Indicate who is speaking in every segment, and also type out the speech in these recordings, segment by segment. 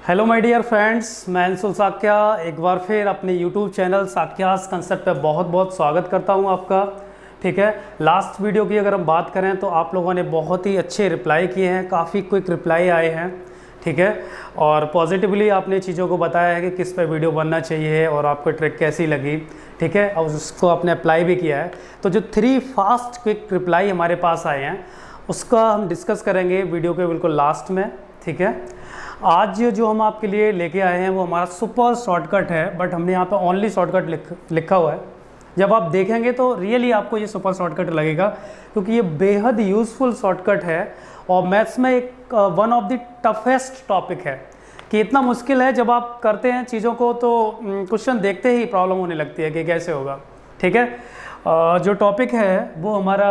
Speaker 1: Hello my dear friends, मैं अंशुल साक्या एक बार फिर अपने यूट्यूब चैनल साक्यास कंसेप्ट पे बहुत बहुत स्वागत करता हूं आपका। ठीक है, लास्ट वीडियो की अगर हम बात करें तो आप लोगों ने बहुत ही अच्छे रिप्लाई किए हैं, काफ़ी क्विक रिप्लाई आए हैं। ठीक है, और पॉजिटिवली आपने चीज़ों को बताया है कि किस पे वीडियो बनना चाहिए और आपको ट्रिक कैसी लगी। ठीक है, और उसको आपने अप्लाई भी किया है। तो जो 3 फास्ट क्विक रिप्लाई हमारे पास आए हैं उसका हम डिस्कस करेंगे वीडियो के बिल्कुल लास्ट में। ठीक है, आज जो हम आपके लिए लेके आए हैं वो हमारा सुपर शॉर्टकट है, बट हमने यहाँ पे ओनली शॉर्टकट लिखा हुआ है। जब आप देखेंगे तो रियली आपको ये सुपर शॉर्टकट लगेगा, क्योंकि ये बेहद यूज़फुल शॉर्टकट है और मैथ्स में एक one of the toughest topic है कि इतना मुश्किल है। जब आप करते हैं चीज़ों को तो क्वेश्चन देखते ही प्रॉब्लम होने लगती है कि कैसे होगा। ठीक है, जो टॉपिक है वो हमारा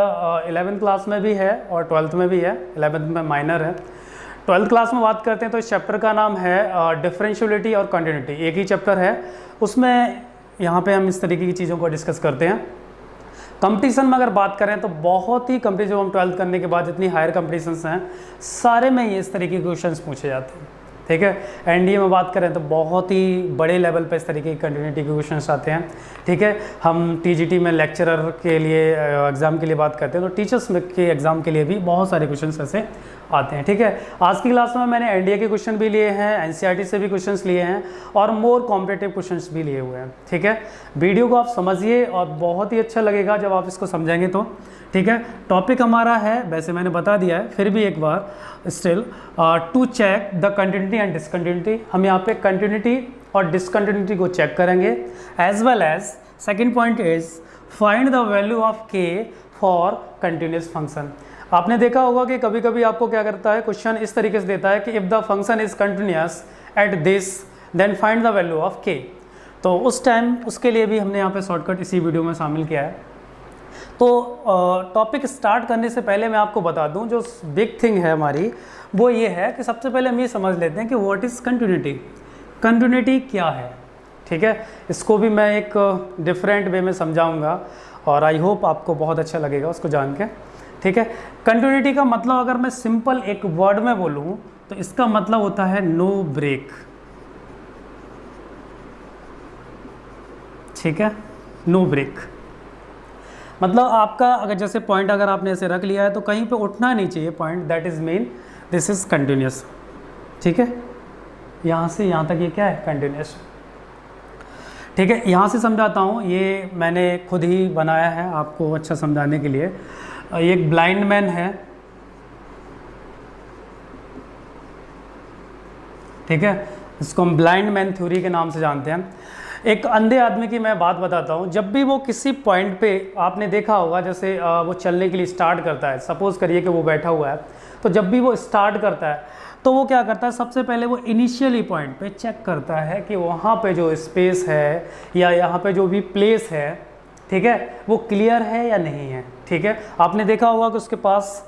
Speaker 1: 11th क्लास में भी है और 12th में भी है। 11th में माइनर है, 12th क्लास में बात करते हैं तो इस चैप्टर का नाम है डिफरेंशियलिटी और कंटिन्यूटी। एक ही चैप्टर है, उसमें यहाँ पे हम इस तरीके की चीज़ों को डिस्कस करते हैं। कंपटीशन में अगर बात करें तो बहुत ही कंपटीशन, हम 12th करने के बाद जितनी हायर कंपटीशंस हैं सारे में ये इस तरीके के क्वेश्चंस पूछे जाते हैं। ठीक है, एनडीए में बात करें तो बहुत ही बड़े लेवल पे इस तरीके की कंटिन्यूटी के क्वेश्चंस आते हैं। ठीक है, हम टीजीटी में लेक्चरर के लिए एग्ज़ाम के लिए बात करते हैं तो टीचर्स के एग्ज़ाम के लिए भी बहुत सारे क्वेश्चंस ऐसे आते हैं। ठीक है, आज की क्लास में मैंने एनडीए के क्वेश्चन भी लिए हैं, एनसीईआरटी से भी क्वेश्चंस लिए हैं और मोर कॉम्पिटिटिव क्वेश्चंस भी लिए हुए हैं। ठीक है, वीडियो को आप समझिए और बहुत ही अच्छा लगेगा जब आप इसको समझेंगे तो। ठीक है, टॉपिक हमारा है, वैसे मैंने बता दिया है, फिर भी एक बार still to check the continuity and discontinuity. हम यहाँ पे कंटिन्यूटी और डिसकंटिन्यूटी को चेक करेंगे, as well as second point is find the value of K for continuous function. आपने देखा होगा कि कभी कभी आपको क्या करता है, क्वेश्चन इस तरीके से देता है कि if the function is continuous at this then find the value of K. तो उस टाइम उसके लिए भी हमने यहाँ पे शॉर्टकट इसी वीडियो में शामिल किया है। तो टॉपिक स्टार्ट करने से पहले मैं आपको बता दूं, जो बिग थिंग है हमारी वो ये है कि सबसे पहले हम ये समझ लेते हैं कि व्हाट इज़ कंटिन्यूटी। कंटिन्यूटी क्या है? ठीक है, इसको भी मैं एक डिफरेंट वे में समझाऊंगा और आई होप आपको बहुत अच्छा लगेगा उसको जान के। ठीक है, कंटिन्यूटी का मतलब अगर मैं सिंपल एक वर्ड में बोलूं तो इसका मतलब होता है नो ब्रेक। ठीक है, नो ब्रेक मतलब आपका अगर जैसे पॉइंट अगर आपने ऐसे रख लिया है तो कहीं पे उठना नहीं चाहिए point, that is mean this is continuous. ठीक है, यहाँ से यहाँ तक ये क्या है, कंटिन्यूस। ठीक है, यहाँ से समझाता हूँ, ये मैंने खुद ही बनाया है आपको अच्छा समझाने के लिए। ये एक ब्लाइंड मैन है। ठीक है, इसको हम ब्लाइंड मैन थ्योरी के नाम से जानते हैं। एक अंधे आदमी की मैं बात बताता हूँ। जब भी वो किसी पॉइंट पे, आपने देखा होगा जैसे वो चलने के लिए स्टार्ट करता है, सपोज़ करिए कि वो बैठा हुआ है, तो जब भी वो स्टार्ट करता है तो वो क्या करता है, सबसे पहले वो इनिशियली पॉइंट पे चेक करता है कि वहाँ पे जो स्पेस है या यहाँ पे जो भी प्लेस है, ठीक है, वो क्लियर है या नहीं है। ठीक है, आपने देखा होगा कि उसके पास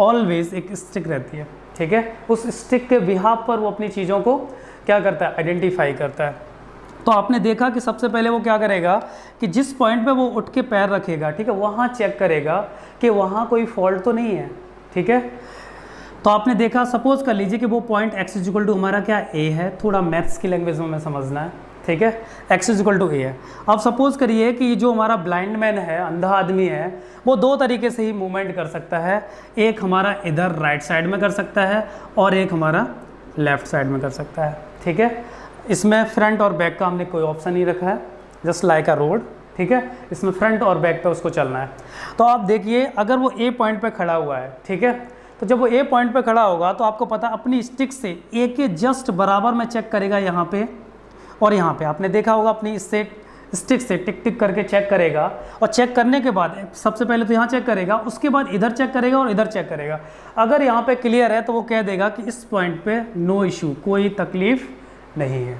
Speaker 1: ऑलवेज एक स्टिक रहती है। ठीक है, उस स्टिक के बिहाफ पर वो अपनी चीज़ों को क्या करता है, आइडेंटिफाई करता है। तो आपने देखा कि सबसे पहले वो क्या करेगा कि जिस पॉइंट पे वो उठ के पैर रखेगा, ठीक है, वहाँ चेक करेगा कि वहाँ कोई फॉल्ट तो नहीं है। ठीक है, तो आपने देखा, सपोज कर लीजिए कि वो पॉइंट x इक्वल टू हमारा क्या a है, थोड़ा मैथ्स की लैंग्वेज में हमें समझना है। ठीक है, x इक्वल टू a है। अब सपोज करिए कि जो हमारा ब्लाइंड मैन है, अंधा आदमी है, वो 2 तरीके से ही मूवमेंट कर सकता है। एक हमारा इधर राइट साइड में कर सकता है और एक हमारा लेफ्ट साइड में कर सकता है। ठीक है, इसमें फ्रंट और बैक का हमने कोई ऑप्शन नहीं रखा है, जस्ट लाइक अ रोड। ठीक है, इसमें फ्रंट और बैक पे उसको चलना है। तो आप देखिए, अगर वो ए पॉइंट पे खड़ा हुआ है, ठीक है, तो जब वो ए पॉइंट पे खड़ा होगा तो आपको पता अपनी स्टिक से ए के जस्ट बराबर में चेक करेगा यहाँ पे और यहाँ पे। आपने देखा होगा अपनी स्टिक से टिक टिक करके चेक करेगा और चेक करने के बाद सबसे पहले तो यहाँ चेक करेगा, उसके बाद इधर चेक करेगा और इधर चेक करेगा। अगर यहाँ पे क्लियर है तो वो कह देगा कि इस पॉइंट पे नो इशू, कोई तकलीफ नहीं है।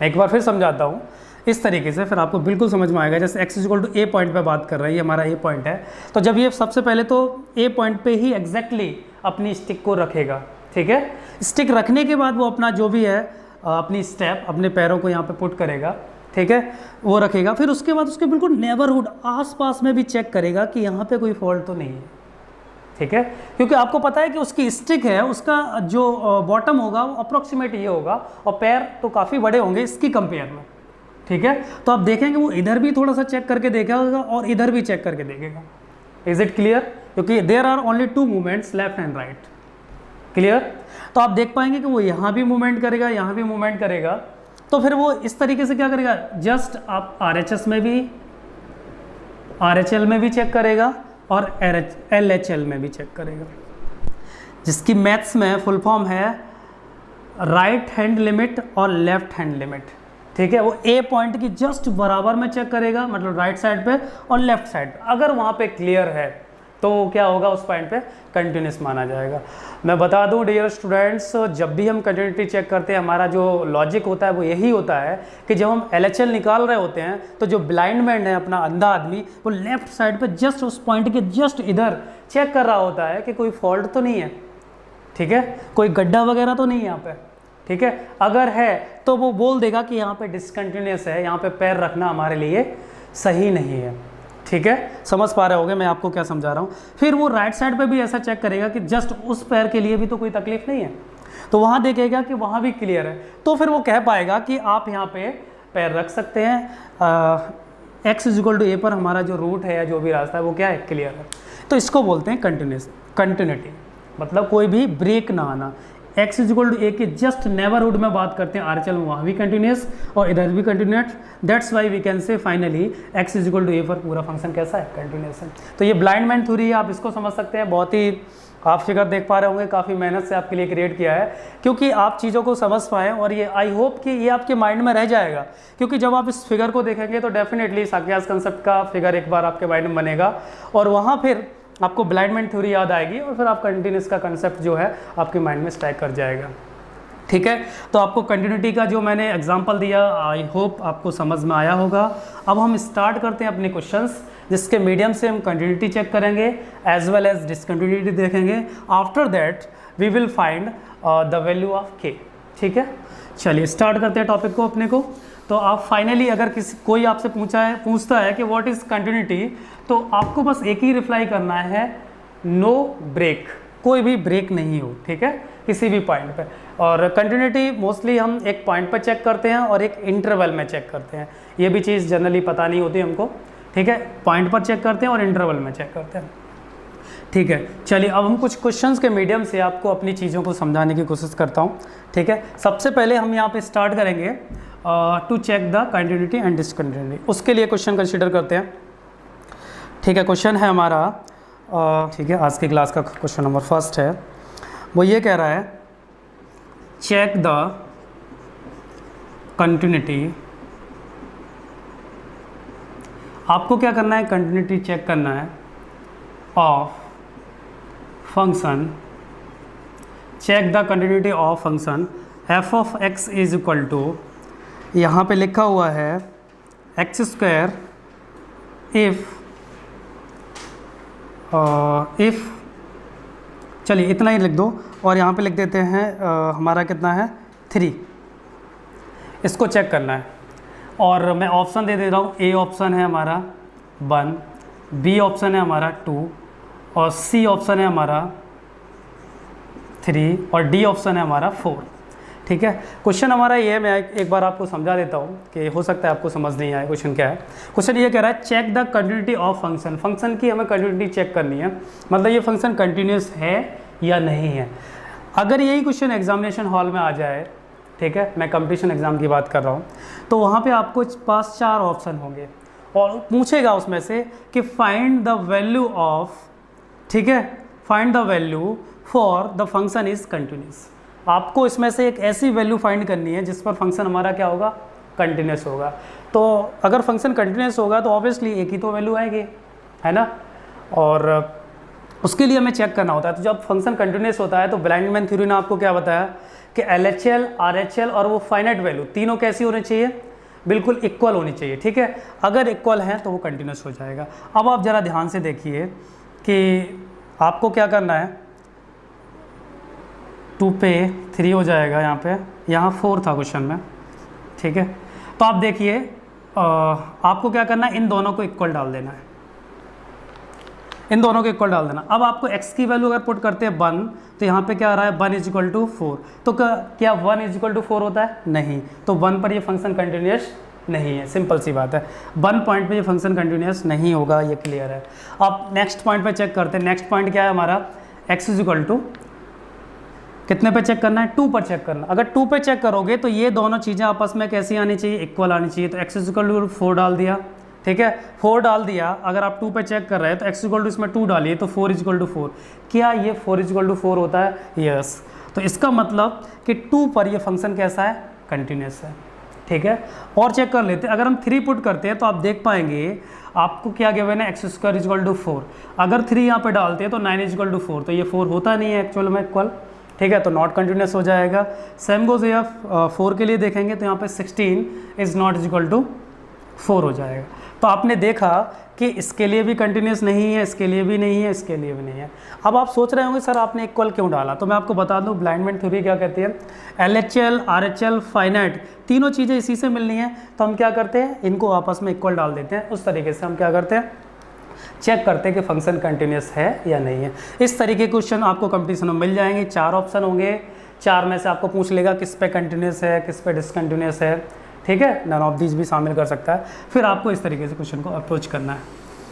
Speaker 1: मैं एक बार फिर समझाता हूँ इस तरीके से, फिर आपको बिल्कुल समझ में आएगा। जैसे x equal to A point पे बात कर रहा है, ये हमारा ए पॉइंट है, तो जब ये सबसे पहले तो ए पॉइंट पे ही एग्जैक्टली अपनी स्टिक को रखेगा। ठीक है, स्टिक रखने के बाद वो अपना जो भी है अपनी स्टेप, अपने पैरों को यहाँ पे पुट करेगा। ठीक है, वो रखेगा, फिर उसके बाद उसके बिल्कुल नेबरहुड, आसपास में भी चेक करेगा कि यहाँ पे कोई फॉल्ट तो नहीं है। ठीक है, क्योंकि आपको पता है कि उसकी स्टिक है, उसका जो बॉटम होगा वो अप्रोक्सीमेट ये होगा और पैर तो काफ़ी बड़े होंगे इसकी कंपेयर में। ठीक है, तो आप देखेंगे वो इधर भी थोड़ा सा चेक करके देखेगा और इधर भी चेक करके देखेगा। Is it clear? क्योंकि there are only two movements, left and right. Clear? तो आप देख पाएंगे कि वो यहाँ भी मूवमेंट करेगा, यहाँ भी मूवमेंट करेगा। तो फिर वो इस तरीके से क्या करेगा, जस्ट आप RHS में भी, RHL में भी चेक करेगा और LHL में भी चेक करेगा, जिसकी मैथ्स में फुल फॉर्म है राइट हैंड लिमिट और लेफ्ट हैंड लिमिट। ठीक है, वो A पॉइंट की जस्ट बराबर में चेक करेगा, मतलब राइट साइड पे और लेफ्ट साइड पे। अगर वहाँ पे क्लियर है तो क्या होगा, उस पॉइंट पे कंटिन्यूस माना जाएगा। मैं बता दूं डियर स्टूडेंट्स, जब भी हम कंटिन्यूटी चेक करते हैं हमारा जो लॉजिक होता है वो यही होता है कि जब हम LHL निकाल रहे होते हैं तो जो ब्लाइंड मैन है, अपना अंधा आदमी, वो लेफ्ट साइड पे जस्ट उस पॉइंट के जस्ट इधर चेक कर रहा होता है कि कोई फॉल्ट तो नहीं है। ठीक है, कोई गड्ढा वगैरह तो नहीं है यहाँ पे। ठीक है, अगर है तो वो बोल देगा कि यहाँ पे डिसकंटिन्यूस है, यहाँ पे पैर रखना हमारे लिए सही नहीं है। ठीक है, समझ पा रहे होगे मैं आपको क्या समझा रहा हूँ। फिर वो राइट साइड पे भी ऐसा चेक करेगा कि जस्ट उस पैर के लिए भी तो कोई तकलीफ नहीं है, तो वहाँ देखेगा कि वहाँ भी क्लियर है, तो फिर वो कह पाएगा कि आप यहाँ पे पैर रख सकते हैं। x = a पर हमारा जो रूट है या जो भी रास्ता है वो क्या है, क्लियर है। तो इसको बोलते हैं कंटिन्यूटी, मतलब कोई भी ब्रेक ना आना। x = a के जस्ट नेबरहुड में बात करते हैं RHL में, वहाँ भी कंटिन्यूस और इधर भी continuous. That's why we can say finally x = a पर पूरा फंक्शन कैसा है, कंटिन्यूस है। तो ये ब्लाइंड मैन थ्योरी है, आप इसको समझ सकते हैं। बहुत ही आप फिगर देख पा रहे होंगे, काफ़ी मेहनत से आपके लिए क्रिएट किया है, क्योंकि आप चीज़ों को समझ पाएँ। और ये आई होप कि ये आपके माइंड में रह जाएगा, क्योंकि जब आप इस फिगर को देखेंगे तो डेफिनेटली साक्यास कंसेप्ट का फिगर एक बार आपके माइंड में बनेगा और वहाँ फिर आपको ब्लाइंड मैन थ्योरी याद आएगी और फिर आप कंटिन्यूस का कंसेप्ट जो है आपके माइंड में स्ट्राइक कर जाएगा। ठीक है, तो आपको कंटिन्यूटी का जो मैंने एग्जांपल दिया आई होप आपको समझ में आया होगा। अब हम स्टार्ट करते हैं अपने क्वेश्चंस, जिसके मीडियम से हम कंटिन्यूटी चेक करेंगे एज वेल एज डिसकंटिन्यूटी देखेंगे। After that we will find the value of k। ठीक है, चलिए स्टार्ट करते हैं टॉपिक को अपने को। तो आप फाइनली अगर कोई आपसे पूछता है कि व्हाट इज़ कंटिन्यूटी, तो आपको बस एक ही रिप्लाई करना है, नो ब्रेक, कोई भी ब्रेक नहीं हो। ठीक है, किसी भी पॉइंट पे। और कंटिन्यूटी मोस्टली हम एक पॉइंट पर चेक करते हैं और एक इंटरवल में चेक करते हैं। ये भी चीज़ जनरली पता नहीं होती हमको। ठीक है, पॉइंट पर चेक करते हैं और इंटरवल में चेक करते हैं। ठीक है, चलिए अब हम कुछ क्वेश्चंस के मीडियम से आपको अपनी चीज़ों को समझाने की कोशिश करता हूँ। ठीक है, सबसे पहले हम यहाँ पे स्टार्ट करेंगे to check the continuity and discontinuity. उसके लिए क्वेश्चन कंसीडर करते हैं। ठीक है, क्वेश्चन है हमारा, ठीक है, आज की क्लास का क्वेश्चन नंबर 1 है। वो ये कह रहा है, चेक द कंटिन्यूटी। आपको क्या करना है, कंटिन्यूटी चेक करना है of function, check the continuity of function f of x is equal to, यहाँ पे लिखा हुआ है x² इफ़ चलिए इतना ही लिख दो और यहाँ पे लिख देते हैं हमारा कितना है 3। इसको चेक करना है और मैं ऑप्शन दे रहा हूँ। A ऑप्शन है हमारा 1, B ऑप्शन है हमारा 2 और C ऑप्शन है हमारा 3 और D ऑप्शन है हमारा 4। ठीक है, क्वेश्चन हमारा ये है, मैं एक बार आपको समझा देता हूँ कि हो सकता है आपको समझ नहीं आए क्वेश्चन क्या है। क्वेश्चन ये कह रहा है, check the continuity of function. Function की हमें कंटिन्यूटी चेक करनी है, मतलब ये फंक्शन कंटिन्यूस है या नहीं है। अगर यही क्वेश्चन एग्जामिनेशन हॉल में आ जाए, ठीक है, मैं कंपटीशन एग्जाम की बात कर रहा हूँ, तो वहाँ पे आपको पास 4 ऑप्शन होंगे और पूछेगा उसमें से कि फाइंड द वैल्यू ऑफ, ठीक है, find the value for the function is continuous. आपको इसमें से एक ऐसी वैल्यू फाइंड करनी है जिस पर फंक्शन हमारा क्या होगा, कंटिन्यूस होगा। तो अगर फंक्शन कंटिन्यूस होगा तो ऑब्वियसली एक ही तो वैल्यू आएगी, है ना, और उसके लिए हमें चेक करना होता है। तो जब फंक्शन कंटिन्यूस होता है तो ब्लाइंड मैन थ्योरी ने आपको क्या बताया कि LHL, RHL और वो फाइनाइट वैल्यू तीनों कैसी होनी चाहिए, बिल्कुल इक्वल होनी चाहिए। ठीक है, अगर इक्वल है तो वो कंटिन्यूस हो जाएगा। अब आप ज़रा ध्यान से देखिए कि आपको क्या करना है, 2 पे 3 हो जाएगा, यहाँ 4 था क्वेश्चन में। ठीक है, तो आप देखिए आपको क्या करना है, इन दोनों को इक्वल डाल देना है। इन दोनों को इक्वल डाल देना। अब आपको x की वैल्यू अगर पुट करते हैं 1, तो यहाँ पे क्या आ रहा है 1 इज इक्वल टू 4। तो क्या 1 इज इक्वल टू 4 होता है? नहीं। तो 1 पर ये फंक्शन कंटिन्यूस नहीं है, सिंपल सी बात है। 1 पॉइंट पे ये फंक्शन कंटिन्यूस नहीं होगा, ये क्लियर है। अब नेक्स्ट पॉइंट पे चेक करते हैं। नेक्स्ट पॉइंट क्या है हमारा, x इज इक्वल टू कितने पे चेक करना है, 2 पर चेक करना। अगर 2 पे चेक करोगे तो ये दोनों चीज़ें आपस में कैसी आनी चाहिए, इक्वल आनी चाहिए। तो x इज इक्वल टू 4 डाल दिया, ठीक है, 4 डाल दिया। अगर आप 2 पे चेक कर रहे हैं तो x इक्वल टू इसमें 2 डालिए, तो 4 इक्वल टू 4। क्या ये 4 इक्वल टू 4 होता है? यस। तो इसका मतलब कि 2 पर ये फंक्शन कैसा है, कंटिन्यूस है, ठीक है। और चेक कर लेते हैं, अगर हम 3 पुट करते हैं तो आप देख पाएंगे आपको क्या गिवन है, एक्स स्क्वायर इक्वल टू 4। अगर 3 यहाँ पे डालते हैं तो 9 इक्वल टू 4, तो ये 4 होता नहीं है एक्चुअल में इक्वल, ठीक है, तो नॉट कंटिन्यूस हो जाएगा। सेम गोज या 4 के लिए देखेंगे तो यहाँ पे 16 इज नॉट इक्वल टू 4 हो जाएगा। तो आपने देखा कि इसके लिए भी कंटिन्यूस नहीं है, इसके लिए भी नहीं है, इसके लिए भी नहीं है। अब आप सोच रहे होंगे सर आपने इक्वल क्यों डाला, तो मैं आपको बता दूं ब्लाइंडमैन थ्योरी क्या कहती है, LHL RHL फाइनाइट तीनों चीज़ें इसी से मिलनी है। तो हम क्या करते हैं, इनको आपस में इक्वल डाल देते हैं। उस तरीके से हम क्या करते हैं, चेक करते हैं कि फंक्शन कंटिन्यूस है या नहीं है। इस तरीके के क्वेश्चन आपको कंपटीशन में मिल जाएंगे। 4 ऑप्शन होंगे, 4 में से आपको पूछ लेगा किस पे कंटिन्यूस है, किस पे डिसकंटिन्यूस है, ठीक है, नन ऑफ दीज भी शामिल कर सकता है। फिर आपको इस तरीके से क्वेश्चन को अप्रोच करना है,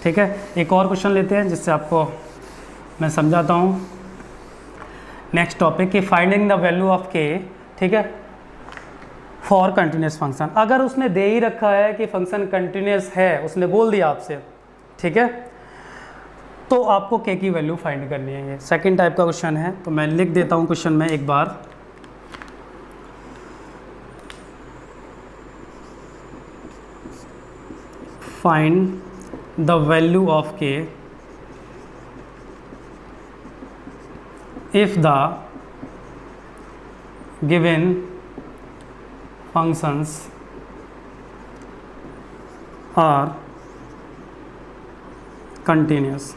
Speaker 1: ठीक है। एक और क्वेश्चन लेते हैं जिससे आपको मैं समझाता हूँ। नेक्स्ट टॉपिक कि finding the value of k, ठीक है, फॉर कंटिन्यूस फंक्शन। अगर उसने दे ही रखा है कि फंक्शन कंटिन्यूस है, उसने बोल दिया आपसे, ठीक है, तो आपको k की वैल्यू फाइंड करनी है। ये सेकेंड टाइप का क्वेश्चन है, तो मैं लिख देता हूँ क्वेश्चन में एक बार। Find the value of k if the given functions are continuous,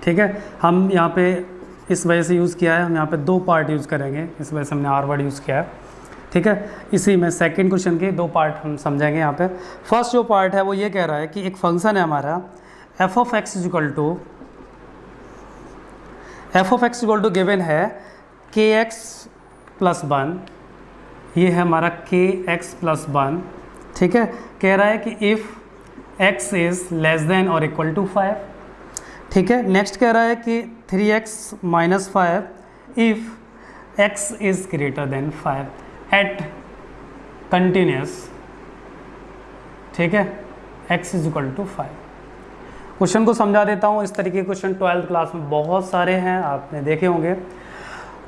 Speaker 1: ठीक है। हम यहाँ पे इस वजह से यूज़ किया है, हम यहाँ पे 2 पार्ट यूज़ करेंगे, इस वजह से हमने R वर्ड यूज़ किया है, ठीक है। इसी में सेकंड क्वेश्चन के 2 पार्ट हम समझेंगे यहाँ पे। फर्स्ट जो पार्ट है वो ये कह रहा है कि एक फंक्शन है हमारा f of x equal to given है kx प्लस 1, ये है हमारा kx प्लस 1, ठीक है। कह रहा है कि if x is less than और इक्वल टू 5, ठीक है। नेक्स्ट कह रहा है कि 3x minus 5 if x is greater than 5 at continuous, ठीक है, x is equal to 5। Question को समझा देता हूँ। इस तरीके के क्वेश्चन 12th क्लास में बहुत सारे हैं, आपने देखे होंगे।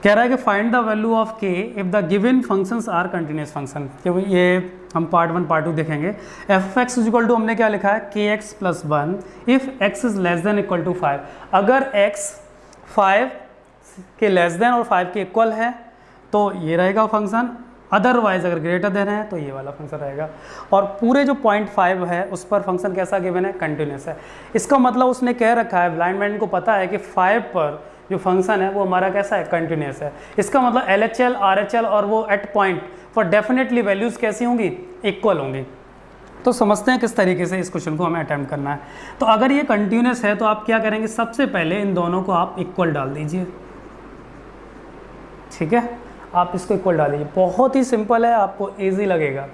Speaker 1: कह रहा है कि find the value of k if the given functions are continuous function. ये हम पार्ट 1 पार्ट 2 देखेंगे। f x is equal to हमने क्या लिखा है, kx plus 1 if x is less than equal to 5। अगर x 5 के लेस देन और 5 के इक्वल है तो ये रहेगा फंक्शन, अदरवाइज अगर ग्रेटर देन है तो ये वाला फंक्शन रहेगा। और पूरे जो 0.5 है उस पर फंक्शन कैसा गिवन है, कंटिन्यूस है। इसका मतलब उसने कह रखा है, ब्लाइंडमैन को पता है कि 5 पर जो फंक्शन है वो हमारा कैसा है, कंटिन्यूस है। इसका मतलब LHL RHL और वो at point for definitely values कैसी होंगी, इक्वल होंगी। तो समझते हैं किस तरीके से इस क्वेश्चन को हमें अटैम्प्ट करना है। तो अगर ये कंटिन्यूस है तो आप क्या करेंगे, सबसे पहले इन दोनों को आप इक्वल डाल दीजिए, ठीक है, आप इसको इक्वल डाल दीजिए। बहुत ही सिंपल है, आपको ईजी लगेगा।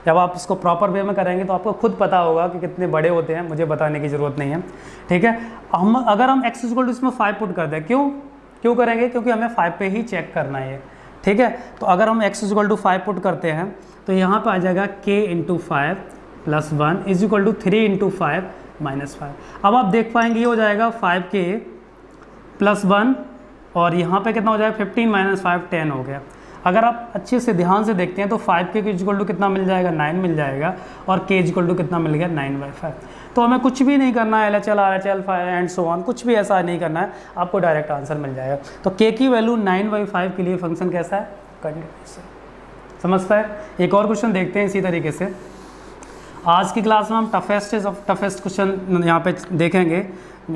Speaker 1: जब आप इसको प्रॉपर वे में करेंगे तो आपको खुद पता होगा कि कितने बड़े होते हैं, मुझे बताने की ज़रूरत नहीं है, ठीक है। अगर हम x इक्वल टू इसमें 5 पुट कर दें, क्यों करेंगे, क्योंकि हमें 5 पे ही चेक करना है, ठीक है। तो अगर हम x इक्वल टू 5 पुट करते हैं तो यहाँ पर आ जाएगा k into 5 plus 1 is equal to 3 into 5 minus 5। अब आप देख पाएंगे ये हो जाएगा 5k प्लस 1 और यहाँ पे कितना हो जाएगा, 15 माइनस 5 10 हो गया। अगर आप अच्छे से ध्यान से देखते हैं तो 5k इक्वल टू कितना मिल जाएगा, 9 मिल जाएगा, और k इक्वल टू कितना मिल गया, 9/5। तो हमें कुछ भी नहीं करना है, LHL RHL and so on, कुछ भी ऐसा नहीं करना है, आपको डायरेक्ट आंसर मिल जाएगा। तो k की वैल्यू 9/5 के लिए फंक्शन कैसा है, कंटिन्यूस है। समझ पाए। एक और क्वेश्चन देखते हैं इसी तरीके से। आज की क्लास में हम टफेस्ट क्वेश्चन यहाँ पे देखेंगे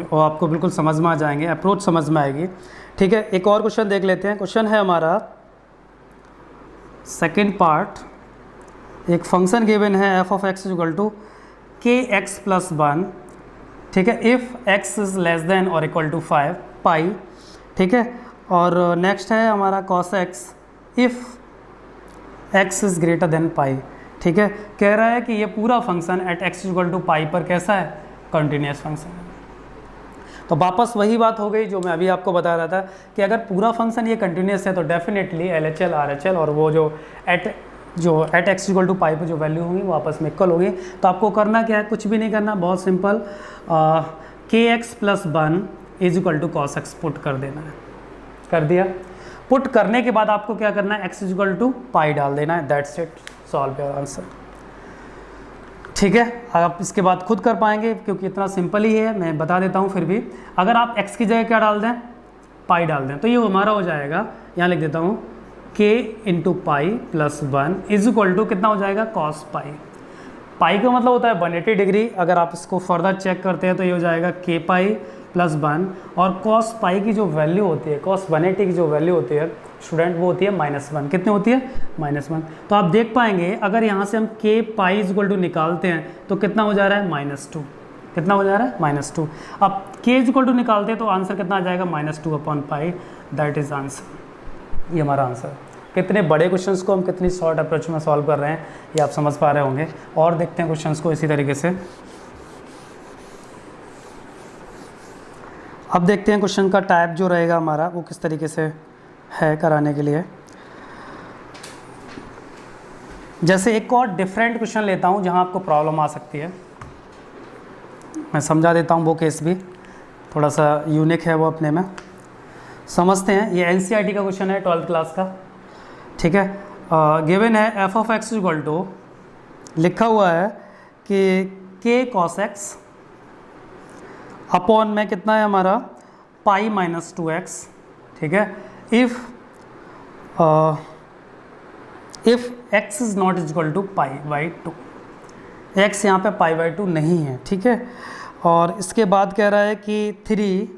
Speaker 1: और आपको बिल्कुल समझ में आ जाएंगे, अप्रोच समझ में आएगी, ठीक है। एक और क्वेश्चन देख लेते हैं। क्वेश्चन है हमारा सेकेंड पार्ट। एक फंक्शन गिवन है f of x equal to kx plus 1 ठीक है, if x is less than और इक्वल टू 5 पाई, ठीक है। और नेक्स्ट है हमारा cos x if x is greater than pi, ठीक है। कह रहा है कि ये पूरा function at x equal to pi पर कैसा है, कंटिन्यूस फंक्शन है। तो वापस वही बात हो गई जो मैं अभी आपको बता रहा था कि अगर पूरा फंक्शन ये कंटिन्यूस है तो डेफिनेटली LHL RHL और वो जो eight x equal to pi पर जो वैल्यू होंगी वो आपस में इक्वल होगी। तो आपको करना क्या है, कुछ भी नहीं करना, बहुत simple, kx plus 1 is equal to cos X put कर देना है। कर दिया। पुट करने के बाद आपको क्या करना है, x इज इक्वल टू पाई डाल देना है। That's it, solve your answer. ठीक है, आप इसके बाद खुद कर पाएंगे क्योंकि इतना सिंपल ही है, मैं बता देता हूँ फिर भी। अगर आप x की जगह क्या डाल दें, पाई डाल दें, तो ये हमारा हो जाएगा, यहाँ लिख देता हूँ, k into pi plus 1 is equal to कितना हो जाएगा, कॉस पाई। पाई का मतलब होता है 180 डिग्री। अगर आप इसको फर्दर चेक करते हैं तो ये हो जाएगा k पाई प्लस 1, और कॉस पाई की जो वैल्यू होती है, कॉस 180 की जो वैल्यू होती है स्टूडेंट, वो होती है -1। कितनी होती है, -1। तो आप देख पाएंगे अगर यहाँ से हम k pi is equal to निकालते हैं तो कितना हो जा रहा है, -2। कितना हो जा रहा है, -2। अब k इज इक्वल टू निकालते हैं तो आंसर कितना आ जाएगा, -2 upon pi. That is answer, ये हमारा आंसर। कितने बड़े क्वेश्चंस को हम कितनी शॉर्ट अप्रोच में सॉल्व कर रहे हैं ये आप समझ पा रहे होंगे। और देखते हैं क्वेश्चंस को इसी तरीके से। अब देखते हैं क्वेश्चन का टाइप जो रहेगा हमारा वो किस तरीके से है कराने के लिए। जैसे एक और डिफरेंट क्वेश्चन लेता हूँ जहाँ आपको प्रॉब्लम आ सकती है, मैं समझा देता हूँ। वो केस भी थोड़ा सा यूनिक है, वो अपने में समझते हैं। ये NCERT का क्वेश्चन है 12th क्लास का, ठीक है। गिवन है f of x equal to, लिखा हुआ है कि k cos x अपॉन में कितना है हमारा, पाई माइनस 2x, ठीक है। If x is not is equal to pi by 2, x यहाँ पे पाई बाई 2 नहीं है, ठीक है। और इसके बाद कह रहा है कि 3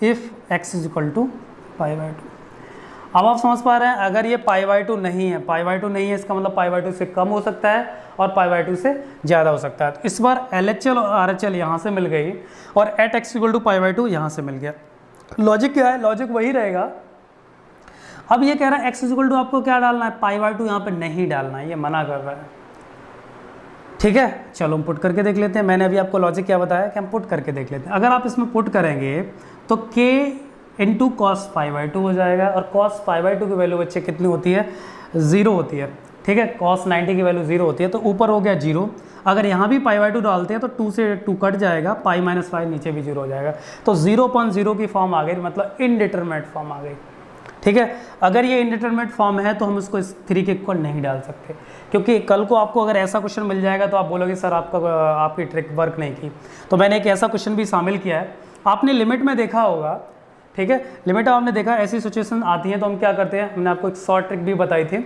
Speaker 1: if x is equal to pi by 2। अब आप समझ पा रहे हैं, अगर ये पाई बाई 2 नहीं है, पाई बाई 2 नहीं है, इसका मतलब पाई बाई 2 से कम हो सकता है और पाई बाई 2 से ज़्यादा हो सकता है। तो इस बार LHL और RHL यहाँ से मिल गई और at x equal to pi by 2 यहाँ से मिल गया। लॉजिक क्या है, लॉजिक वही रहेगा। अब ये कह रहा है एक्स इक्वल टू आपको क्या डालना है, पाई बाई 2 यहाँ पर नहीं डालना है, ये मना कर रहा है, ठीक है। चलो हम पुट करके देख लेते हैं। मैंने अभी आपको लॉजिक क्या बताया कि हम पुट करके देख लेते हैं। अगर आप इसमें पुट करेंगे तो k into cos pi by 2 हो जाएगा, और कॉस पाई बाई 2 की वैल्यू बच्चे कितनी होती है, 0 होती है, ठीक है। कॉस 90 की वैल्यू 0 होती है, तो ऊपर हो गया 0। अगर यहाँ भी पाई बाई 2 डालते हैं तो 2 से 2 कट जाएगा, पाई माइनस 5 नीचे भी 0 हो जाएगा, तो 0.0 की फॉर्म आ गई, मतलब इनडिटरमिनेट फॉर्म आ गई, ठीक है। अगर ये इनडिटरमिनेट फॉर्म है तो हम इसको इस 3 के इक्वल नहीं डाल सकते, क्योंकि कल को आपको अगर ऐसा क्वेश्चन मिल जाएगा तो आप बोलोगे सर आपकी ट्रिक वर्क नहीं की। तो मैंने एक ऐसा क्वेश्चन भी शामिल किया है, आपने लिमिट में देखा होगा, ठीक है। लिमिट आपने देखा, ऐसी सिचुएशन आती है तो हम क्या करते हैं, हमने आपको एक शॉर्ट ट्रिक भी बताई थी,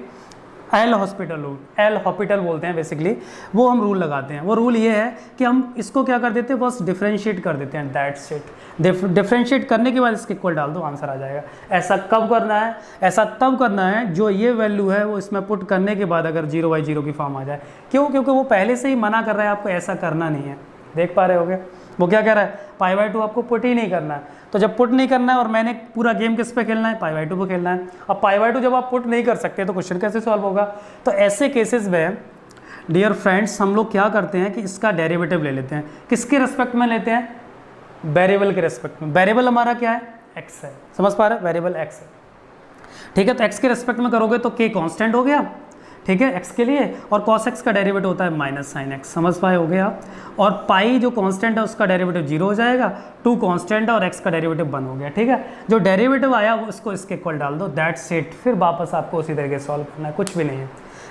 Speaker 1: L hospital rule, L hospital बोलते हैं बेसिकली, वो हम रूल लगाते हैं। वो रूल ये है कि हम इसको क्या कर देते हैं, बस डिफ्रेंशिएट कर देते हैं, दैट्स इट। डिफ्रेंशिएट करने के बाद इसके इक्वल डाल दो, आंसर आ जाएगा। ऐसा कब करना है, ऐसा तब करना है जो ये वैल्यू है वो इसमें पुट करने के बाद अगर 0/0 की फॉर्म आ जाए। क्यों, क्योंकि वो पहले से ही मना कर रहा है, आपको ऐसा करना नहीं है। देख पा रहे होगे वो क्या कह रहा है, पाई बाई 2 आपको पुट ही नहीं करना है। तो जब पुट नहीं करना है और मैंने पूरा गेम किस पे खेलना है, पाई बाई 2 पे खेलना है। अब पाई बाई 2 जब आप पुट नहीं कर सकते तो क्वेश्चन कैसे सॉल्व होगा। तो ऐसे केसेस में डियर फ्रेंड्स हम लोग क्या करते हैं कि इसका डेरिवेटिव ले लेते हैं। किसके रेस्पेक्ट में लेते हैं, वेरिएबल के रेस्पेक्ट में। वेरिएबल हमारा क्या है, एक्स है, समझ पा रहे हैं, वेरिएबल एक्स है, ठीक है। तो एक्स के रेस्पेक्ट में करोगे तो k कांस्टेंट हो गया, ठीक है, x के लिए, और cos x का डेरिवेटिव होता है माइनस साइन x, समझ पाए हो गया। और पाई जो कांस्टेंट है उसका डेरिवेटिव 0 हो जाएगा, 2 कांस्टेंट है और x का डेरिवेटिव 1 हो गया, ठीक है। जो डेरिवेटिव आया उसको इसके इक्वल डाल दो, दैट्स इट। फिर वापस आपको उसी तरीके से सॉल्व करना है, कुछ भी नहीं है।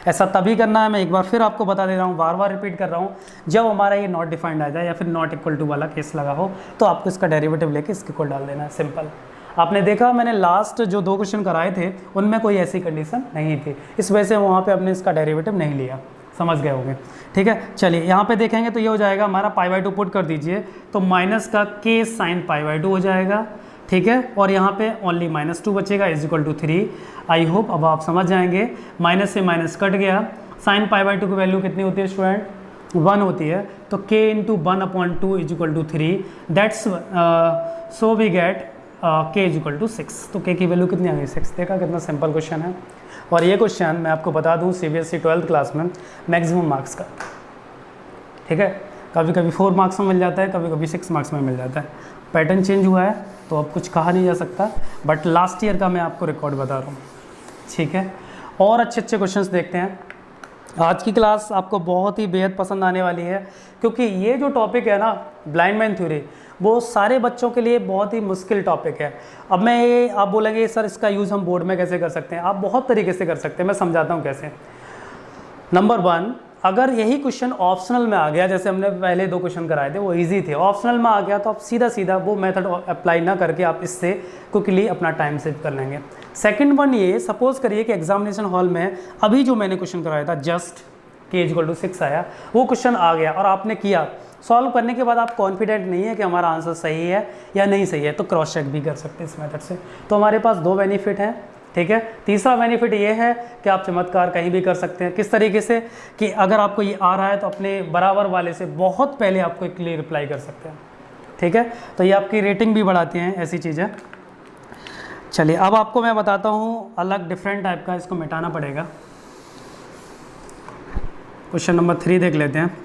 Speaker 1: ऐसा तभी करना है, मैं एक बार फिर आपको बता दे रहा हूँ, बार बार रिपीट कर रहा हूँ, जब हमारा ये नॉट डिफाइंड आ जाए या फिर नॉट इक्वल टू वाला केस लगा हो तो आपको इसका डेरिवेटिव लेके इसके इक्वल डाल देना है, सिंपल। आपने देखा मैंने लास्ट जो 2 क्वेश्चन कराए थे उनमें कोई ऐसी कंडीशन नहीं थी, इस वजह से वहाँ पे आपने इसका डेरिवेटिव नहीं लिया, समझ गए होंगे, ठीक है। चलिए यहाँ पे देखेंगे तो ये हो जाएगा हमारा पाई बाई 2 पुट कर दीजिए तो माइनस का k साइन पाई बाई 2 हो जाएगा, ठीक है। और यहाँ पे ओनली -2 बचेगा is equal to 3। I hope अब आप समझ जाएंगे, माइनस से माइनस कट गया। साइन पाई बाई 2 की वैल्यू कितनी होती है स्टूडेंट, 1 होती है तो k into 1/2 is equal to 3, that's so we get k is equal to 6। तो k की वैल्यू कितनी आ गई 6। देखा कितना सिंपल क्वेश्चन है। और ये क्वेश्चन मैं आपको बता दूं CBSE 12th क्लास में मैक्सिमम मार्क्स का, ठीक है। कभी कभी 4 मार्क्स में मिल जाता है, कभी कभी 6 मार्क्स में मिल जाता है। पैटर्न चेंज हुआ है तो अब कुछ कहा नहीं जा सकता, बट लास्ट ईयर का मैं आपको रिकॉर्ड बता रहा हूँ, ठीक है। और अच्छे अच्छे क्वेश्चंस देखते हैं। आज की क्लास आपको बहुत ही बेहद पसंद आने वाली है, क्योंकि ये जो टॉपिक है ना ब्लाइंड मैन थ्योरी, वो सारे बच्चों के लिए बहुत ही मुश्किल टॉपिक है। अब मैं ये आप बोलेंगे सर इसका यूज़ हम बोर्ड में कैसे कर सकते हैं, आप बहुत तरीके से कर सकते हैं, मैं समझाता हूँ कैसे। नंबर 1, अगर यही क्वेश्चन ऑप्शनल में आ गया, जैसे हमने पहले 2 क्वेश्चन कराए थे वो इजी थे, ऑप्शनल में आ गया तो आप सीधा सीधा वो मेथड अप्लाई ना करके आप इससे क्विकली अपना टाइम सेव कर लेंगे। सेकंड वन, ये सपोज करिए कि एग्जामिनेशन हॉल में अभी जो मैंने क्वेश्चन कराया था जस्ट k = 6 आया, वो क्वेश्चन आ गया और आपने किया, सॉल्व करने के बाद आप कॉन्फिडेंट नहीं है कि हमारा आंसर सही है या नहीं सही है, तो क्रॉस चेक भी कर सकते हैं इस मेथड से। तो हमारे पास 2 बेनिफिट हैं, ठीक है। तीसरा बेनिफिट ये है कि आप चमत्कार कहीं भी कर सकते हैं। किस तरीके से कि अगर आपको ये आ रहा है तो अपने बराबर वाले से बहुत पहले आपको एक क्लियर रिप्लाई कर सकते हैं, ठीक है। तो ये आपकी रेटिंग भी बढ़ाती हैं, ऐसी चीज़ें। चलिए अब आपको मैं बताता हूँ अलग डिफरेंट टाइप का, इसको मिटाना पड़ेगा। क्वेश्चन नंबर 3 देख लेते हैं।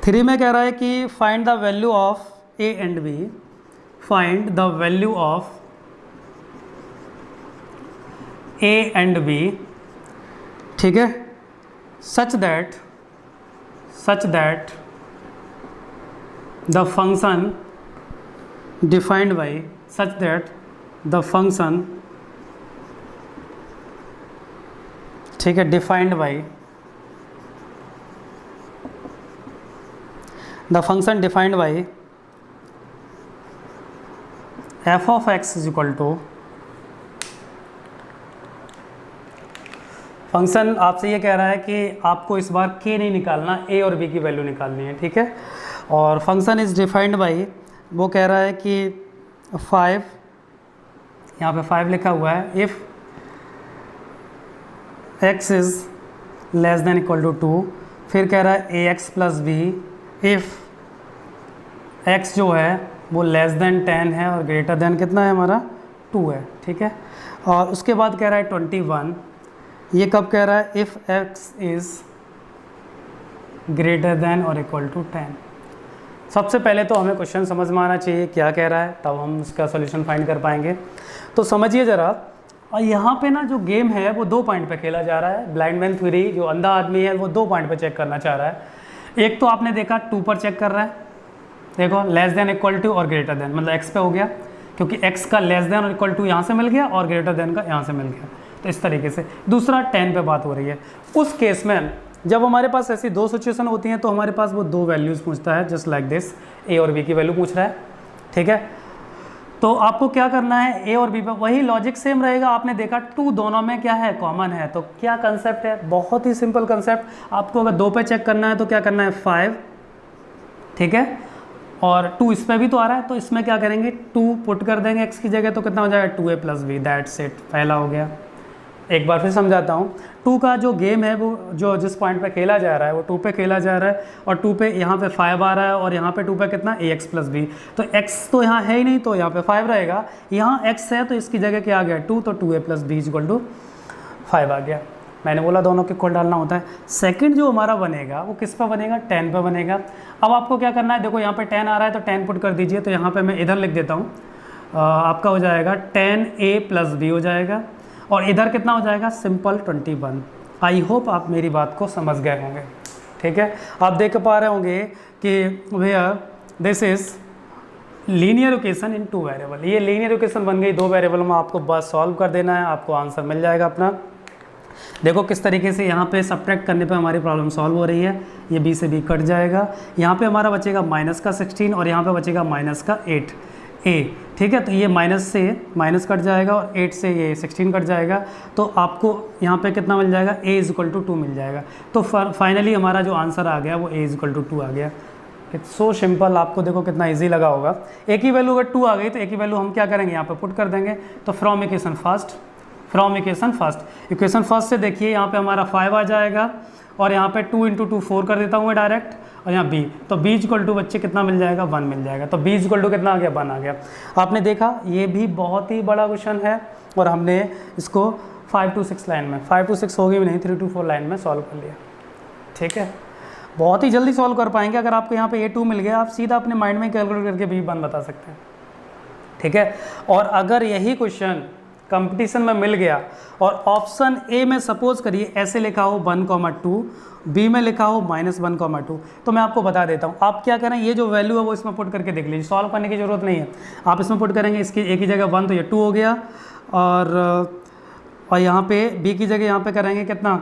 Speaker 1: 3 में कह रहा है कि find the value of a and b, find the value of a and b, ठीक है, such that the function defined by, such that the function, ठीक है, defined by the function defined by f of x is equal to, function आपसे ये कह रहा है कि आपको इस बार k नहीं निकालना, a और b की वैल्यू निकालनी है, ठीक है। और फंक्शन इज डिफाइंड बाई, वो कह रहा है कि 5, यहाँ पे 5 लिखा हुआ है, if x is less than equal to 2, फिर कह रहा है ax plus b if x जो है वो लेस देन 10 है और ग्रेटर देन कितना है हमारा 2 है, ठीक है। और उसके बाद कह रहा है 21, ये कब कह रहा है, if x is greater then और इक्वल टू 10। सबसे पहले तो हमें क्वेश्चन समझ में आना चाहिए क्या कह रहा है, तब हम उसका सॉल्यूशन फाइंड कर पाएंगे। तो समझिए ज़रा, और यहाँ पे ना जो गेम है वो 2 पॉइंट पे खेला जा रहा है। ब्लाइंड मैन थ्योरी, जो अंधा आदमी है वो 2 पॉइंट पे चेक करना चाह रहा है। एक तो आपने देखा 2 पर चेक कर रहा है, देखो लेस देन इक्वल टू और ग्रेटर देन, मतलब x पे हो गया, क्योंकि x का लेस देन और इक्वल टू यहाँ से मिल गया और ग्रेटर देन का यहाँ से मिल गया, तो इस तरीके से। दूसरा 10 पे बात हो रही है। उस केस में जब हमारे पास ऐसी 2 सिचुएशन होती हैं तो हमारे पास वो 2 वैल्यूज़ पूछता है, जस्ट लाइक दिस, a और b की वैल्यू पूछ रहा है, ठीक है। तो आपको क्या करना है, a और b पे वही लॉजिक सेम रहेगा। आपने देखा 2 दोनों में क्या है, कॉमन है, तो क्या कंसेप्ट है, बहुत ही सिंपल कंसेप्ट। आपको अगर 2 पे चेक करना है तो क्या करना है, 5, ठीक है, और 2 इस पर भी तो आ रहा है, तो इसमें क्या करेंगे, 2 पुट कर देंगे x की जगह, तो कितना हो जाएगा 2a plus b, that's it, पहला हो गया। एक बार फिर समझाता हूँ, 2 का जो गेम है वो जो जिस पॉइंट पे खेला जा रहा है वो 2 पे खेला जा रहा है, और 2 पे यहाँ पे 5 आ रहा है, और यहाँ पे 2 पे कितना ax प्लस b, तो x तो यहाँ है ही नहीं, तो यहाँ पे 5 रहेगा। यहाँ x है तो इसकी जगह क्या आ गया 2, तो 2a plus b equal to 5 आ गया। मैंने बोला दोनों के इक्वल डालना होता है। सेकंड जो हमारा बनेगा वो किस पर बनेगा, 10 पे बनेगा। अब आपको क्या करना है, देखो यहाँ पे 10 आ रहा है तो 10 पुट कर दीजिए, तो यहाँ पे मैं इधर लिख देता हूँ, आपका हो जाएगा 10a प्लस b हो जाएगा, और इधर कितना हो जाएगा, सिंपल 21। आई होप आप मेरी बात को समझ गए होंगे, ठीक है। आप देख पा रहे होंगे कि where this is linear equation in 2 variable, ये लीनियर इक्वेशन बन गई 2 वेरिएबल में, आपको बस सॉल्व कर देना है, आपको आंसर मिल जाएगा अपना। देखो किस तरीके से यहाँ पे सब्ट्रैक्ट करने पे हमारी प्रॉब्लम सॉल्व हो रही है। ये b से b कट जाएगा, यहाँ पे हमारा बचेगा माइनस का 16 और यहाँ पे बचेगा माइनस का 8a, ठीक है। तो ये माइनस से माइनस कट जाएगा और 8 से ये 16 कट जाएगा, तो आपको यहाँ पे कितना मिल जाएगा, a इज इक्वल टू 2 मिल जाएगा। तो फाइनली हमारा जो आंसर आ गया वो a इज इक्वल टू 2 आ गया। इट्स सो सिंपल, आपको देखो कितना ईजी लगा होगा। a की वैल्यू अगर 2 आ गई तो a की वैल्यू हम क्या करेंगे, यहाँ पे पुट कर देंगे। तो from equation first from equation first. Equation first से देखिए यहाँ पे हमारा 5 आ जाएगा और यहाँ पे 2 × 2 4 कर देता हूँ मैं डायरेक्ट, और यहाँ b, तो b इक्वल टू बच्चे कितना मिल जाएगा 1 मिल जाएगा। तो b इक्वल टू कितना आ गया 1 आ गया। आपने देखा ये भी बहुत ही बड़ा क्वेश्चन है और हमने इसको 5 to 6 लाइन में, 5 to 6 होगी भी नहीं, 3 to 4 लाइन में सॉल्व कर लिया। ठीक है, बहुत ही जल्दी सॉल्व कर पाएंगे। अगर आपको यहाँ पे a2 मिल गया, आप सीधा अपने माइंड में कैलकुलेट करके b1 बता सकते हैं। ठीक है, और अगर यही क्वेश्चन कंपटीशन में मिल गया और ऑप्शन ए में सपोज करिए ऐसे लिखा हो 1,2, बी में लिखा हो -1,2, तो मैं आपको बता देता हूँ आप क्या करें, ये जो वैल्यू है वो इसमें पुट करके देख लीजिए, सॉल्व करने की ज़रूरत नहीं है। आप इसमें पुट करेंगे, इसकी ए की जगह 1 तो ये 2 हो गया, और यहाँ पे बी की जगह यहाँ पे करेंगे कितना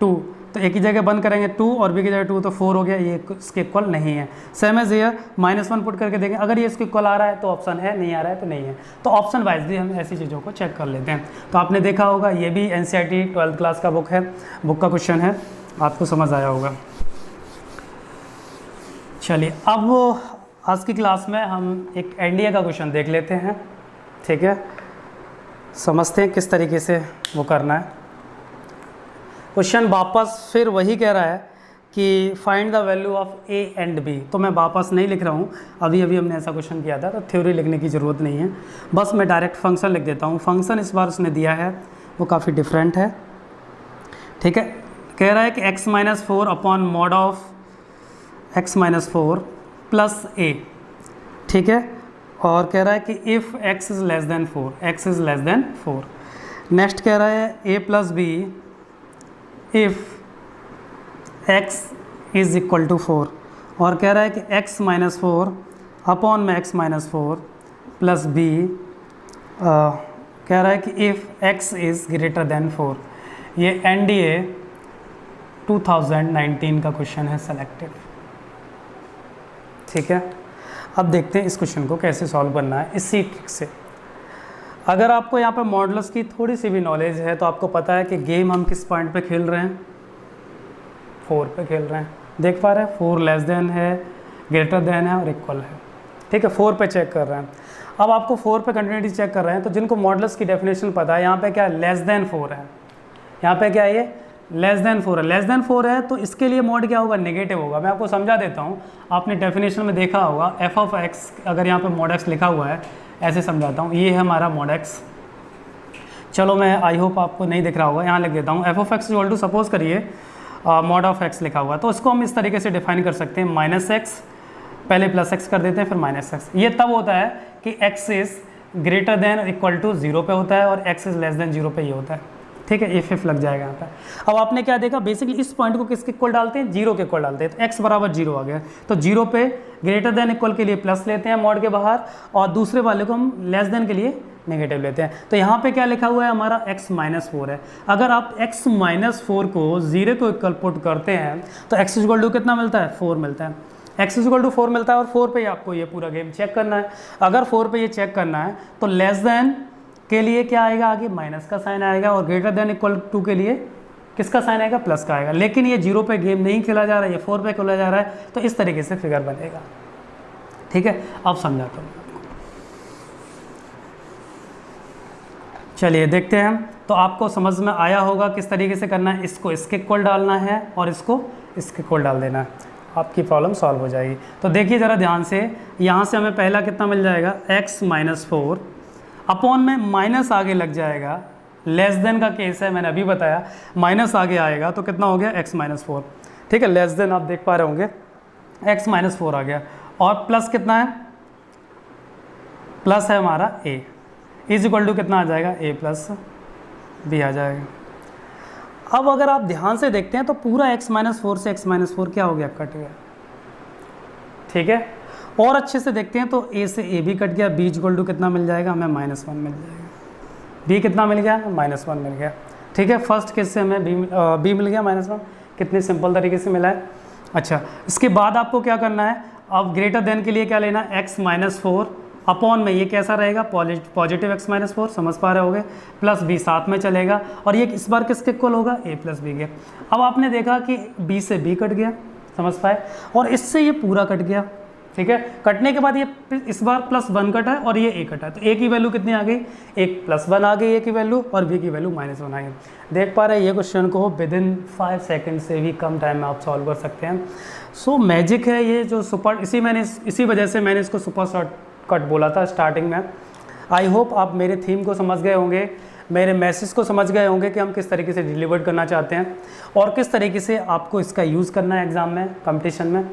Speaker 1: 2, तो ए की जगह 1 करेंगे 2 और बी की जगह 2 तो 4 हो गया, ये इसके इक्वल नहीं है। सेम एज ये -1 पुट करके देखें, अगर ये इसके इक्वल आ रहा है तो ऑप्शन है, नहीं आ रहा है तो नहीं है। तो ऑप्शन वाइज भी हम ऐसी चीज़ों को चेक कर लेते हैं। तो आपने देखा होगा ये भी NCERT 12th क्लास का बुक का क्वेश्चन है, आपको समझ आया होगा। चलिए अब आज की क्लास में हम एक एनडीए का क्वेश्चन देख लेते हैं। ठीक है, समझते हैं किस तरीके से वो करना है। क्वेश्चन वापस फिर वही कह रहा है कि find the value of a and b, तो मैं वापस नहीं लिख रहा हूँ, अभी हमने ऐसा क्वेश्चन किया था, तो थ्योरी लिखने की ज़रूरत नहीं है, बस मैं डायरेक्ट फंक्शन लिख देता हूँ। फंक्शन इस बार उसने दिया है वो काफ़ी डिफरेंट है। ठीक है, कह रहा है कि x-4 upon mod of x-4 plus a। ठीक है, और कह रहा है कि if x is less than 4, x is less than 4। Next कह रहा है a plus b if x is equal to 4, और कह रहा है कि x-4 अपॉन में x-4 प्लस b, कह रहा है कि if x is greater then 4। ये NDA 2019 का क्वेश्चन है सेलेक्टिव। ठीक है, अब देखते हैं इस क्वेश्चन को कैसे सॉल्व करना है इसी ट्रिक से। अगर आपको यहाँ पे मॉडुलस की थोड़ी सी भी नॉलेज है तो आपको पता है कि गेम हम किस पॉइंट पे खेल रहे हैं, 4 पे खेल रहे हैं। देख पा रहे हैं 4 लेस देन है, ग्रेटर देन है और इक्वल है। ठीक है, 4 पे चेक कर रहे हैं। अब आपको 4 पे कंटिन्यूटी चेक कर रहे हैं, तो जिनको मॉडुलस की डेफिनेशन पता है, यहाँ पे क्या लेस देन 4 है, यहाँ पे क्या है ये लेस देन 4 है। लेस देन 4 है तो इसके लिए मॉड क्या होगा, नेगेटिव होगा। मैं आपको समझा देता हूँ, आपने डेफिनेशन में देखा होगा f ऑफ x, अगर यहाँ पे मॉड x लिखा हुआ है, ऐसे समझाता हूँ, ये है हमारा मॉड x। चलो मैं आई होप आपको नहीं दिख रहा होगा, यहाँ लिख देता हूँ f of x equal to, suppose करिए मॉड ऑफ x लिखा हुआ है, तो इसको हम इस तरीके से डिफाइन कर सकते हैं, -x पहले प्लस x कर देते हैं फिर -x। ये तब होता है कि x is greater than equal to 0 पे होता है और x इज़ लेस देन 0 पे ये होता है। ठीक है, इफ लग जाएगा यहाँ पर। अब आपने क्या देखा, बेसिकली इस पॉइंट को किसके इक्वल डालते हैं, 0 के इक्वल डालते हैं, तो x बराबर 0 आ गया। तो 0 पे ग्रेटर देन इक्वल के लिए प्लस लेते हैं मॉड के बाहर, और दूसरे वाले को हम लेस देन के लिए नेगेटिव लेते हैं। तो यहाँ पे क्या लिखा हुआ है, हमारा x-4 है। अगर आप x-4 को 0 को इक्वल पुट करते हैं तो x इक्वल टू कितना मिलता है, 4 मिलता है। x इक्वल टू 4 मिलता है और 4 पे आपको ये पूरा गेम चेक करना है। अगर 4 पे ये चेक करना है तो लेस देन के लिए क्या आएगा, आगे माइनस का साइन आएगा, और ग्रेटर देन इक्वल टू के लिए किसका साइन आएगा, प्लस का आएगा। लेकिन ये 0 पे गेम नहीं खेला जा रहा है, ये 4 पे खेला जा रहा है, तो इस तरीके से फिगर बनेगा। ठीक है, अब समझाता हूँ। चलिए देखते हैं, तो आपको समझ में आया होगा किस तरीके से करना है। इसको इसके इक्वल डालना है और इसको इसके इक्वल डाल देना है, आपकी प्रॉब्लम सॉल्व हो जाएगी। तो देखिए ज़रा ध्यान से, यहाँ से हमें पहला कितना मिल जाएगा, x-4 अपॉन में माइनस आगे लग जाएगा, लेस देन का केस है, मैंने अभी बताया, माइनस आगे आएगा तो कितना हो गया, x-4। ठीक है, लेस देन आप देख पा रहे होंगे, x-4 आ गया, और प्लस कितना है, प्लस है हमारा a, इज इक्वल टू कितना आ जाएगा, a प्लस b आ जाएगा। अब अगर आप ध्यान से देखते हैं तो पूरा x-4 से x-4 क्या हो गया, कट गया। ठीक है, और अच्छे से देखते हैं तो a से a भी कट गया, b इक्वल टू कितना मिल जाएगा, हमें -1 मिल जाएगा। b कितना मिल गया, -1 मिल गया। ठीक है, फर्स्ट केस से हमें b मिल गया -1, कितने सिंपल तरीके से मिला है। अच्छा, इसके बाद आपको क्या करना है, अब ग्रेटर देन के लिए क्या लेना है, x-4 अपॉन में ये कैसा रहेगा, पॉजिटिव x-4, समझ पा रहे होगे, प्लस b साथ में चलेगा, और ये इस बार किसके इक्वल होगा, a प्लस b के। अब आपने देखा कि b से b कट गया, समझ पाए, और इससे ये पूरा कट गया। ठीक है। कटने के बाद ये इस बार +1 कटा है और ये a कटा है, तो a की वैल्यू कितनी आ गई, एक +1 आ गई a की वैल्यू और b की वैल्यू -1 आ गई। देख पा रहे हैं ये क्वेश्चन को विदिन 5 सेकंड से भी कम टाइम में आप सॉल्व कर सकते हैं। सो मैजिक है ये जो सुपर, इसी वजह से मैंने इसको सुपर शॉर्टकट बोला था स्टार्टिंग में। आई होप आप मेरे थीम को समझ गए होंगे, मेरे मैसेज को समझ गए होंगे कि हम किस तरीके से डिलीवर करना चाहते हैं और किस तरीके से आपको इसका यूज़ करना है एग्ज़ाम में, कंपटीशन में।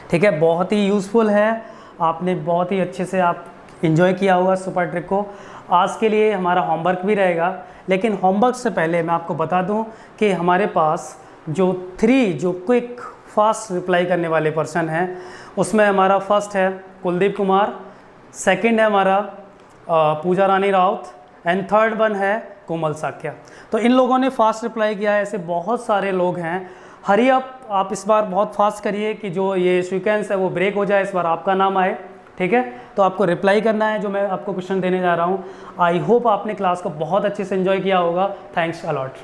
Speaker 1: ठीक है, बहुत ही यूज़फुल है, आपने बहुत ही अच्छे से आप इन्जॉय किया होगा सुपर ट्रिक को। आज के लिए हमारा होमवर्क भी रहेगा, लेकिन होमवर्क से पहले मैं आपको बता दूं कि हमारे पास जो 3 जो क्विक फास्ट रिप्लाई करने वाले पर्सन हैं, उसमें हमारा फर्स्ट है कुलदीप कुमार, सेकंड है हमारा पूजा रानी राउत एंड थर्ड वन है कोमल साक्या। तो इन लोगों ने फास्ट रिप्लाई किया है, ऐसे बहुत सारे लोग हैं। हरी अप, आप इस बार बहुत फास्ट करिए कि जो ये सीक्वेंस है वो ब्रेक हो जाए, इस बार आपका नाम आए। ठीक है, तो आपको रिप्लाई करना है जो मैं आपको क्वेश्चन देने जा रहा हूँ। आई होप आपने क्लास को बहुत अच्छे से एंजॉय किया होगा। Thanks a lot.